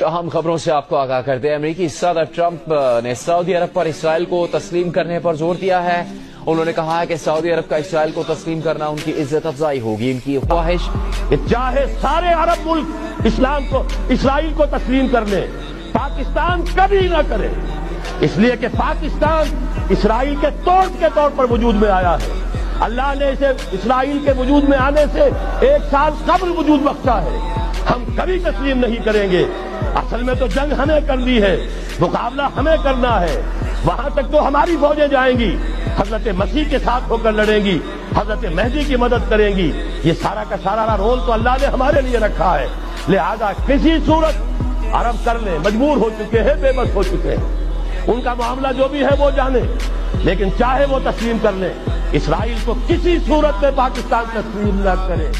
اہم خبروں سے آپ کو آگاہ کرتے ہیں۔ امریکی صدر ٹرمپ نے سعودی عرب پر اسرائیل کو تسلیم کرنے پر زور دیا ہے۔ انہوں نے کہا ہے کہ سعودی عرب کا اسرائیل کو تسلیم کرنا ان کی عزت افزائی ہوگی۔ ان کی خواہش کہ چاہے سارے عرب ملک اسرائیل کو تسلیم کر لیں، پاکستان کبھی نہ کرے، اس لیے کہ پاکستان اسرائیل کے توڑ کے طور پر وجود میں آیا ہے۔ اللہ نے اسے اسرائیل کے وجود میں آنے سے 1 سال قبل وجود بخشا ہے۔ ہم کبھی تسلیم نہیں کریں گے۔ اصل میں تو جنگ ہمیں کرنی ہے، مقابلہ ہمیں کرنا ہے۔ وہاں تک تو ہماری فوجیں جائیں گی، حضرت مسیح کے ساتھ ہو کر لڑیں گی، حضرت مہدی کی مدد کریں گی۔ یہ سارا کا سارا رول تو اللہ نے ہمارے لیے رکھا ہے۔ لہذا کسی صورت عرب کر لیں، مجبور ہو چکے ہیں، بے بس ہو چکے ہیں۔ ان کا معاملہ جو بھی ہے وہ جانے، لیکن چاہے وہ تسلیم کر لیں، اسرائیل کو کسی صورت میں پاکستان تسلیم نہ کرے۔